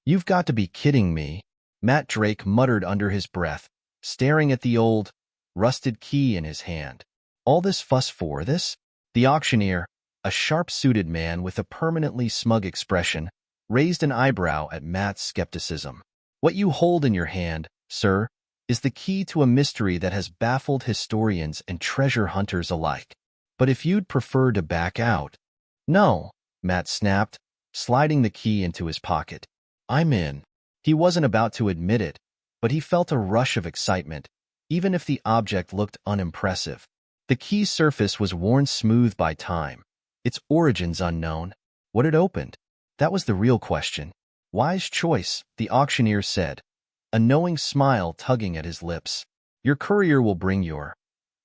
"You've got to be kidding me," Matt Drake muttered under his breath, staring at the old, rusted key in his hand. "All this fuss for this?" The auctioneer, a sharp-suited man with a permanently smug expression, raised an eyebrow at Matt's skepticism. "What you hold in your hand, sir, is the key to a mystery that has baffled historians and treasure hunters alike. But if you'd prefer to back out—" "No," Matt snapped, sliding the key into his pocket. "I'm in." He wasn't about to admit it, but he felt a rush of excitement, even if the object looked unimpressive. The key's surface was worn smooth by time, its origins unknown. What had opened? That was the real question. "Wise choice," the auctioneer said, a knowing smile tugging at his lips. "Your courier will bring your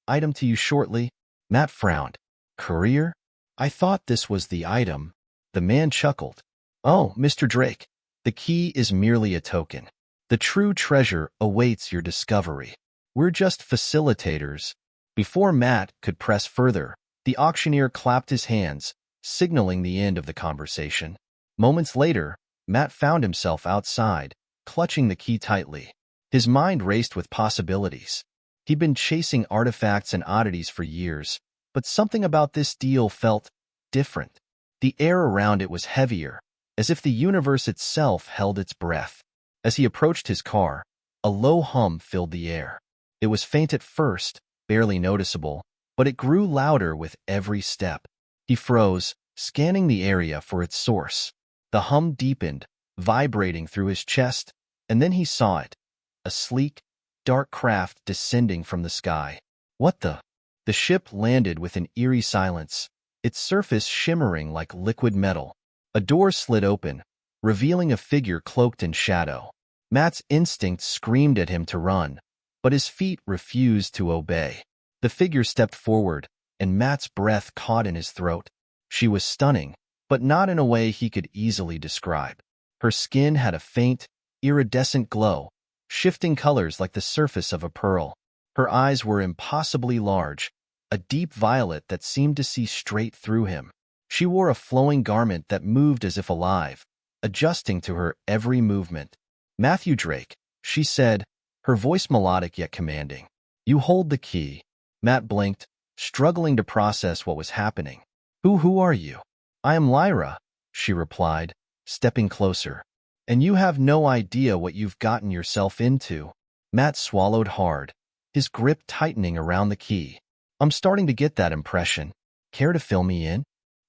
item to you shortly." Matt frowned. "Courier? I thought this was the item." The man chuckled. "Oh, Mr. Drake, the key is merely a token. The true treasure awaits your discovery. We're just facilitators." Before Matt could press further, the auctioneer clapped his hands, signaling the end of the conversation. Moments later, Matt found himself outside, clutching the key tightly. His mind raced with possibilities. He'd been chasing artifacts and oddities for years, but something about this deal felt different. The air around it was heavier, as if the universe itself held its breath. As he approached his car, a low hum filled the air. It was faint at first, barely noticeable, but it grew louder with every step. He froze, scanning the area for its source. The hum deepened, vibrating through his chest, and then he saw it, a sleek, dark craft descending from the sky. What the? The ship landed with an eerie silence, its surface shimmering like liquid metal. A door slid open, revealing a figure cloaked in shadow. Matt's instinct screamed at him to run, but his feet refused to obey. The figure stepped forward, and Matt's breath caught in his throat. She was stunning, but not in a way he could easily describe. Her skin had a faint, iridescent glow, shifting colors like the surface of a pearl. Her eyes were impossibly large, a deep violet that seemed to see straight through him. She wore a flowing garment that moved as if alive, adjusting to her every movement. "Matthew Drake," she said, her voice melodic yet commanding. "You hold the key." Matt blinked, struggling to process what was happening. Who are you?" "I am Lyra," she replied, stepping closer. "And you have no idea what you've gotten yourself into." Matt swallowed hard, his grip tightening around the key. "I'm starting to get that impression. Care to fill me in?"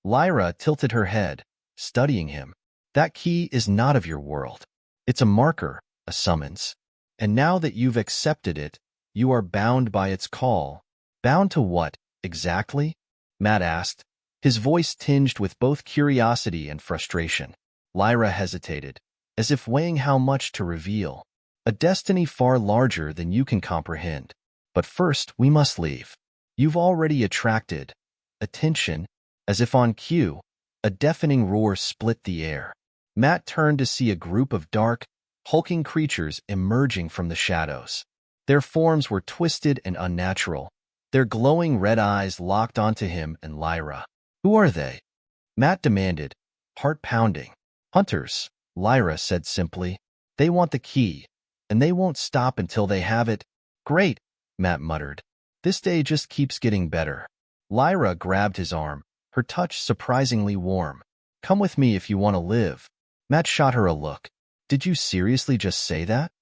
Lyra tilted her head, studying him. "That key is not of your world. It's a marker, a summons. And now that you've accepted it, you are bound by its call." "Bound to what, exactly?" Matt asked, his voice tinged with both curiosity and frustration. Lyra hesitated, as if weighing how much to reveal. "A destiny far larger than you can comprehend. But first, we must leave. You've already attracted attention." As if on cue, a deafening roar split the air. Matt turned to see a group of dark, hulking creatures emerging from the shadows. Their forms were twisted and unnatural, their glowing red eyes locked onto him and Lyra. "Who are they?" Matt demanded, heart pounding. "Hunters," Lyra said simply. "They want the key, and they won't stop until they have it." "Great," Matt muttered. "This day just keeps getting better." Lyra grabbed his arm, her touch surprisingly warm. "Come with me if you want to live." Matt shot her a look. "Did you seriously just say that?"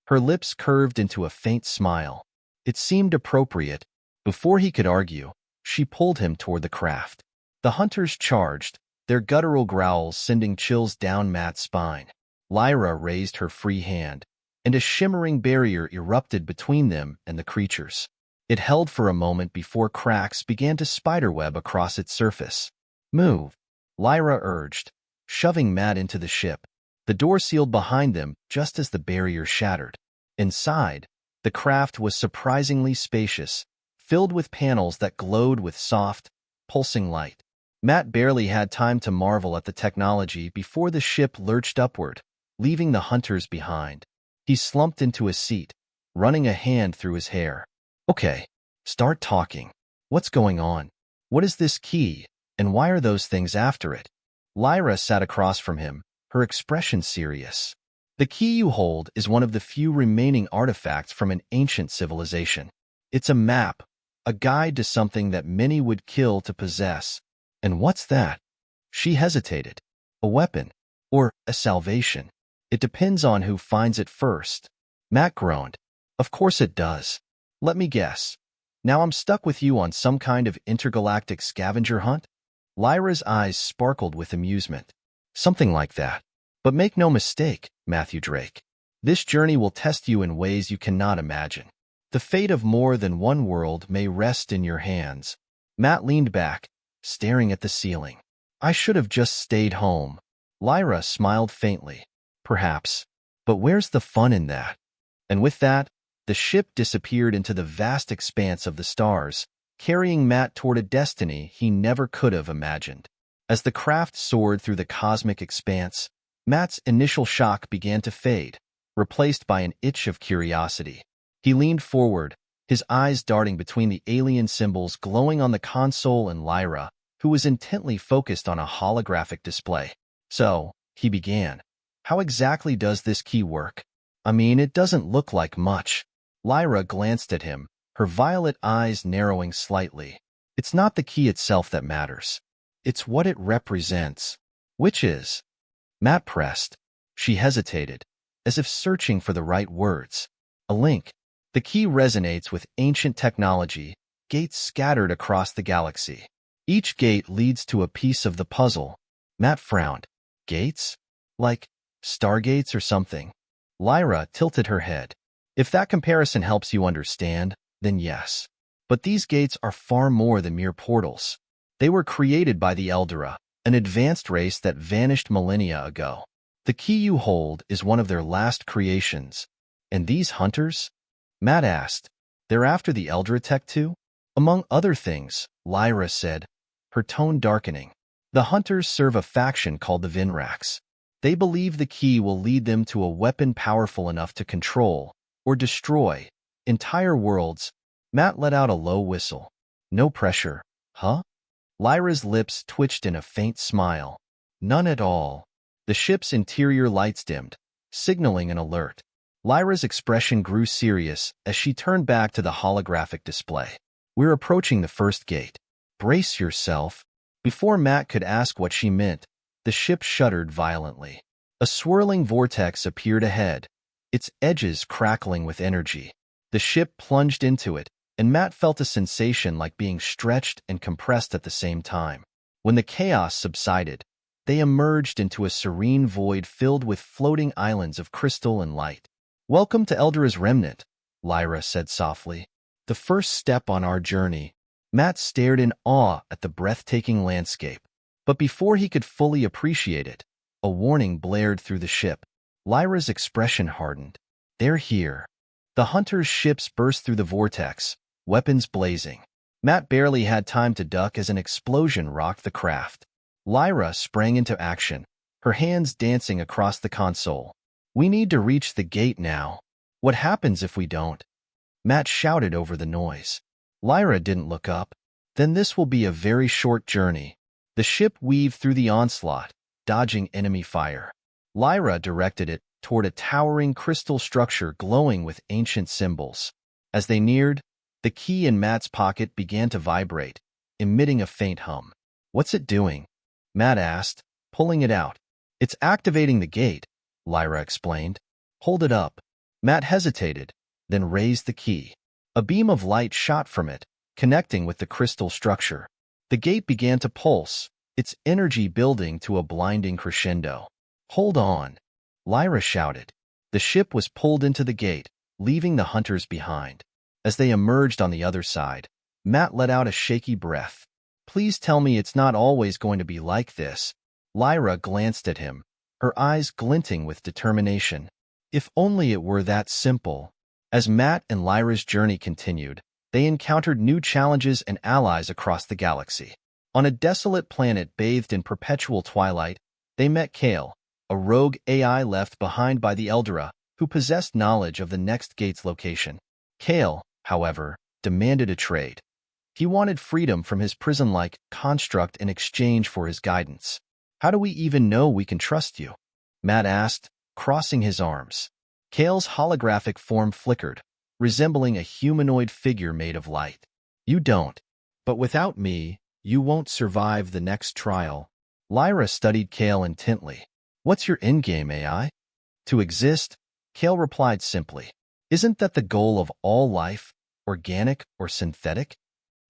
Her lips curved into a faint smile. It seemed appropriate. Before he could argue, she pulled him toward the craft. The hunters charged, their guttural growls sending chills down Matt's spine. Lyra raised her free hand, and a shimmering barrier erupted between them and the creatures. It held for a moment before cracks began to spiderweb across its surface. "Move," Lyra urged, shoving Matt into the ship. The door sealed behind them just as the barrier shattered. Inside, the craft was surprisingly spacious, filled with panels that glowed with soft, pulsing light. Matt barely had time to marvel at the technology before the ship lurched upward, leaving the hunters behind. He slumped into a seat, running a hand through his hair. "Okay, start talking. What's going on? What is this key, and why are those things after it?" Lyra sat across from him, her expression serious. The key you hold is one of the few remaining artifacts from an ancient civilization. It's a map, a guide to something that many would kill to possess. And what's that? She hesitated. A weapon, or a salvation. It depends on who finds it first. Matt groaned. Of course it does. Let me guess. Now I'm stuck with you on some kind of intergalactic scavenger hunt? Lyra's eyes sparkled with amusement. Something like that. But make no mistake, Matthew Drake. This journey will test you in ways you cannot imagine. The fate of more than one world may rest in your hands. Matt leaned back, staring at the ceiling. I should have just stayed home. Lyra smiled faintly. Perhaps. But where's the fun in that? And with that, the ship disappeared into the vast expanse of the stars, carrying Matt toward a destiny he never could have imagined. As the craft soared through the cosmic expanse, Matt's initial shock began to fade, replaced by an itch of curiosity. He leaned forward, his eyes darting between the alien symbols glowing on the console and Lyra, who was intently focused on a holographic display. So, he began. How exactly does this key work? I mean, it doesn't look like much. Lyra glanced at him, her violet eyes narrowing slightly. It's not the key itself that matters. It's what it represents. Which is? Matt pressed. She hesitated, as if searching for the right words. A link. The key resonates with ancient technology, gates scattered across the galaxy. Each gate leads to a piece of the puzzle. Matt frowned. Gates? Like stargates or something? Lyra tilted her head. If that comparison helps you understand, then yes. But these gates are far more than mere portals. They were created by the Eldera, an advanced race that vanished millennia ago. The key you hold is one of their last creations. And these hunters? Matt asked. They're after the Eldera tech too? Among other things, Lyra said, her tone darkening. The hunters serve a faction called the Vinrax. They believe the key will lead them to a weapon powerful enough to control, or destroy, entire worlds. Matt let out a low whistle. No pressure, huh? Lyra's lips twitched in a faint smile. None at all. The ship's interior lights dimmed, signaling an alert. Lyra's expression grew serious as she turned back to the holographic display. We're approaching the first gate. Brace yourself. Before Matt could ask what she meant, the ship shuddered violently. A swirling vortex appeared ahead, its edges crackling with energy. The ship plunged into it, and Matt felt a sensation like being stretched and compressed at the same time. When the chaos subsided, they emerged into a serene void filled with floating islands of crystal and light. Welcome to Eldera's Remnant, Lyra said softly. The first step on our journey. Matt stared in awe at the breathtaking landscape. But before he could fully appreciate it, a warning blared through the ship. Lyra's expression hardened. They're here. The hunters' ships burst through the vortex, weapons blazing. Matt barely had time to duck as an explosion rocked the craft. Lyra sprang into action, her hands dancing across the console. We need to reach the gate now. What happens if we don't? Matt shouted over the noise. Lyra didn't look up. Then this will be a very short journey. The ship weaved through the onslaught, dodging enemy fire. Lyra directed it toward a towering crystal structure glowing with ancient symbols. As they neared, the key in Matt's pocket began to vibrate, emitting a faint hum. What's it doing? Matt asked, pulling it out. It's activating the gate, Lyra explained. Hold it up. Matt hesitated, then raised the key. A beam of light shot from it, connecting with the crystal structure. The gate began to pulse, its energy building to a blinding crescendo. Hold on, Lyra shouted. The ship was pulled into the gate, leaving the hunters behind. As they emerged on the other side, Matt let out a shaky breath. Please tell me it's not always going to be like this. Lyra glanced at him, her eyes glinting with determination. If only it were that simple. As Matt and Lyra's journey continued, they encountered new challenges and allies across the galaxy. On a desolate planet bathed in perpetual twilight, they met Kale, a rogue AI left behind by the Eldera, who possessed knowledge of the next gate's location. Kale, however, demanded a trade. He wanted freedom from his prison-like construct in exchange for his guidance. How do we even know we can trust you? Matt asked, crossing his arms. Kale's holographic form flickered, resembling a humanoid figure made of light. You don't. But without me, you won't survive the next trial. Lyra studied Kale intently. What's your endgame, AI? To exist, Kale replied simply. Isn't that the goal of all life, organic or synthetic?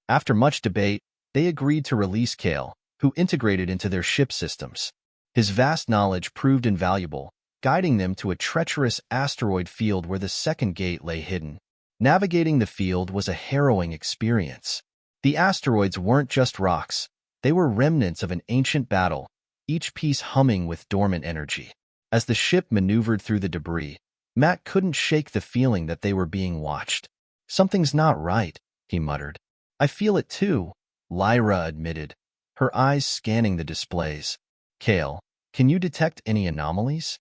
After much debate, they agreed to release Kale, who integrated into their ship systems. His vast knowledge proved invaluable, guiding them to a treacherous asteroid field where the second gate lay hidden. Navigating the field was a harrowing experience. The asteroids weren't just rocks, they were remnants of an ancient battle, each piece humming with dormant energy. As the ship maneuvered through the debris, Matt couldn't shake the feeling that they were being watched. Something's not right, he muttered. I feel it too, Lyra admitted, her eyes scanning the displays. Kale, can you detect any anomalies?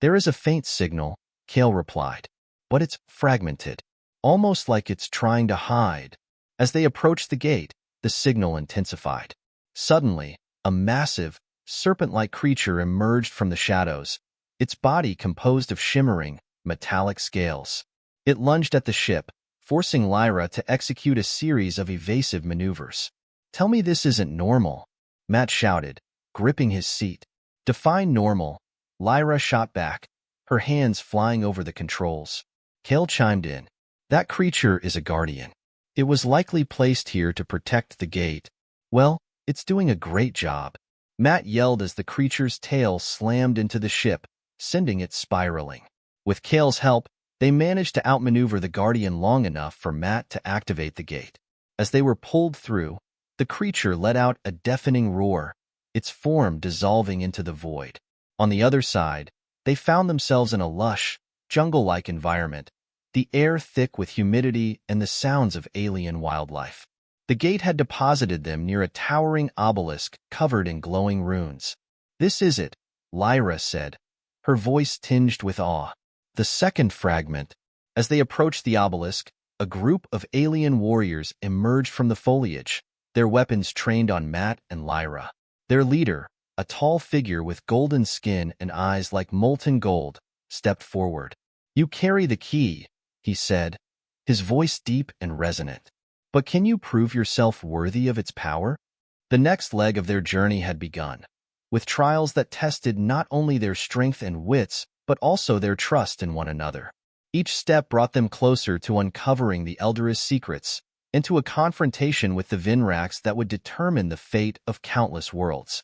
There is a faint signal, Kale replied, but it's fragmented, almost like it's trying to hide. As they approached the gate, the signal intensified. Suddenly, a massive, serpent-like creature emerged from the shadows, its body composed of shimmering, metallic scales. It lunged at the ship, forcing Lyra to execute a series of evasive maneuvers. Tell me this isn't normal, Matt shouted, gripping his seat. Define normal, Lyra shot back, her hands flying over the controls. Kale chimed in. That creature is a guardian. It was likely placed here to protect the gate. Well, it's doing a great job. Matt yelled as the creature's tail slammed into the ship, sending it spiraling. With Kale's help, they managed to outmaneuver the Guardian long enough for Matt to activate the gate. As they were pulled through, the creature let out a deafening roar, its form dissolving into the void. On the other side, they found themselves in a lush, jungle-like environment, the air thick with humidity and the sounds of alien wildlife. The gate had deposited them near a towering obelisk covered in glowing runes. This is it, Lyra said, her voice tinged with awe. The second fragment. As they approached the obelisk, a group of alien warriors emerged from the foliage, their weapons trained on Matt and Lyra. Their leader, a tall figure with golden skin and eyes like molten gold, stepped forward. You carry the key, he said, his voice deep and resonant. But can you prove yourself worthy of its power? The next leg of their journey had begun, with trials that tested not only their strength and wits, but also their trust in one another. Each step brought them closer to uncovering the Elder's secrets, and to a confrontation with the Vinrax that would determine the fate of countless worlds.